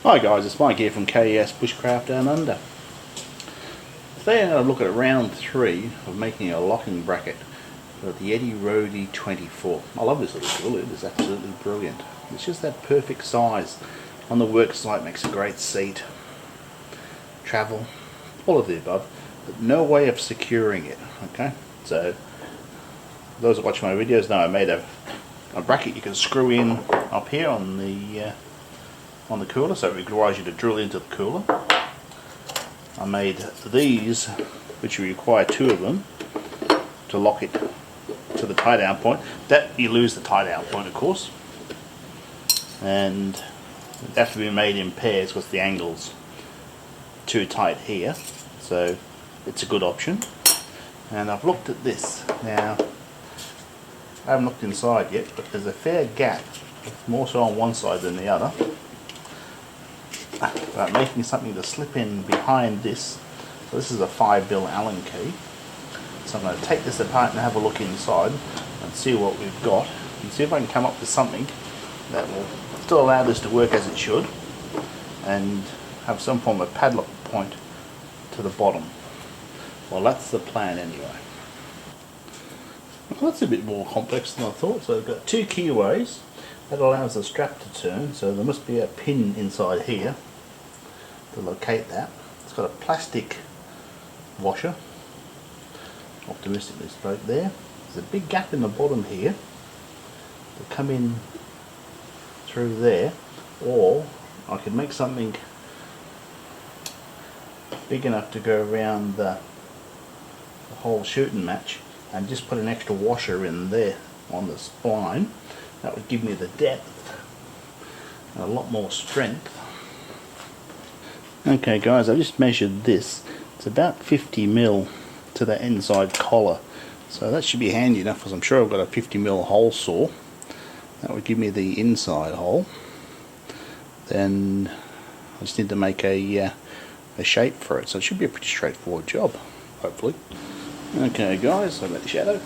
Hi guys, it's Mike here from KES Bushcraft Down Under. Today I'm going to look at round 3 of making a locking bracket for the Yeti Roadie 24. I love this little tool, it is absolutely brilliant. It's just that perfect size. On the work site, makes a great seat, travel, all of the above, but no way of securing it. Okay, so those that watch my videos know I made a bracket you can screw in up here on the cooler, so it requires you to drill into the cooler. I made these, which you require 2 of them to lock it to the tie down point. That you lose the tie down point, of course, and they have to be made in pairs because the angle's too tight here, so it's a good option. And I've looked at this now. I haven't looked inside yet, but there's a fair gap, more so on one side than the other, about making something to slip in behind this. So this is a 5mm Allen key. So I'm going to take this apart and have a look inside and see what we've got, and see if I can come up with something that will still allow this to work as it should and have some form of padlock point to the bottom. Well, that's the plan anyway. Well, that's a bit more complex than I thought. So I've got 2 keyways. That allows the strap to turn, so there must be a pin inside here to locate that. It's got a plastic washer, optimistically spoke there. There's a big gap in the bottom here to come in through there, or I could make something big enough to go around the whole shooting match and just put an extra washer in there on the spine. That would give me the depth and a lot more strength. Okay guys, I just measured this. It's about 50mm to the inside collar, so that should be handy enough, because I'm sure I've got a 50mm hole saw. That would give me the inside hole. Then I just need to make a shape for it, so it should be a pretty straightforward job, hopefully. Okay guys, I've got the shadow.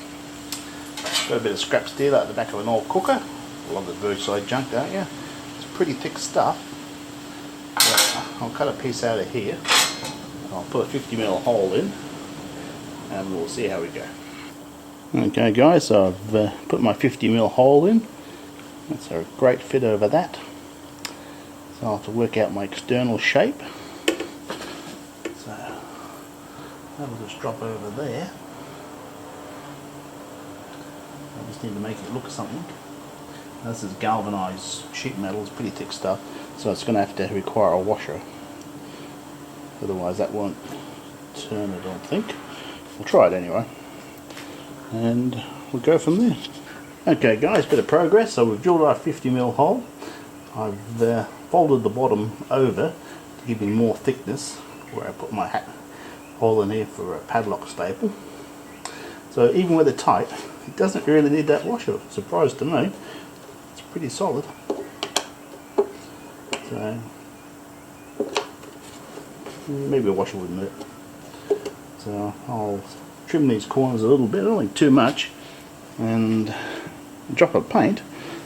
Got a bit of scrap steel out the back of an old cooker. I love the bird side junk, don't you? It's pretty thick stuff. I'll cut a piece out of here. I'll put a 50mm hole in, and we'll see how we go. Okay guys, so I've put my 50mm hole in. That's a great fit over that. So I'll have to work out my external shape. So that'll just drop over there. I just need to make it look something. This is galvanized sheet metal, it's pretty thick stuff, so it's going to have to require a washer. Otherwise that won't turn, I don't think. We'll try it anyway, and we'll go from there. Okay guys, bit of progress. So we've drilled our 50mm hole. I've folded the bottom over to give me more thickness, where I put my hole in here for a padlock staple. So even with it tight, it doesn't really need that washer. Surprise to me, it's pretty solid. So maybe a washer wouldn't hurt. So I'll trim these corners a little bit, I don't think too much, and a drop of paint.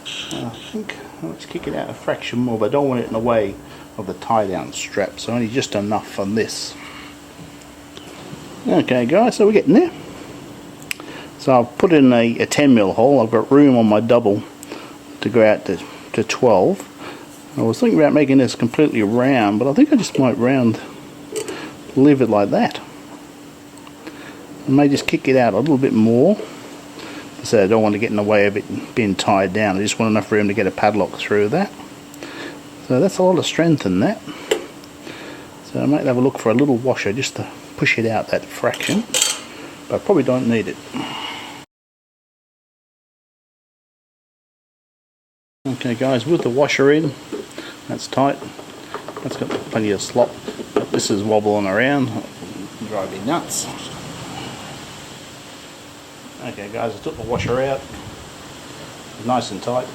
I think let's kick it out a fraction more, but I don't want it in the way of the tie down strap, so only just enough on this. Okay guys, so we're getting there. So I've put in a 10mm hole. I've got room on my double to go out to 12. I was thinking about making this completely round, but I think I just might leave it like that. I may just kick it out a little bit more. So I don't want to get in the way of it being tied down. I just want enough room to get a padlock through that. So that's a lot of strength in that. So I might have a look for a little washer just to push it out that fraction, but I probably don't need it. Okay guys, with the washer in, that's tight, that's got plenty of slop, but this is wobbling around, it'll drive me nuts. Okay guys, I took the washer out, nice and tight.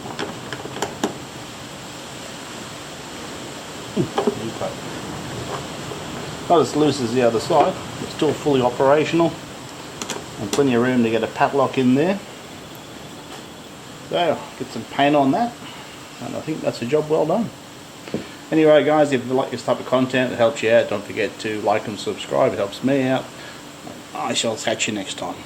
Not as loose as the other side, it's still fully operational, and plenty of room to get a padlock in there. So, get some paint on that, and I think that's a job well done. Anyway guys, if you like this type of content, it helps you out, don't forget to like and subscribe, it helps me out. I shall catch you next time.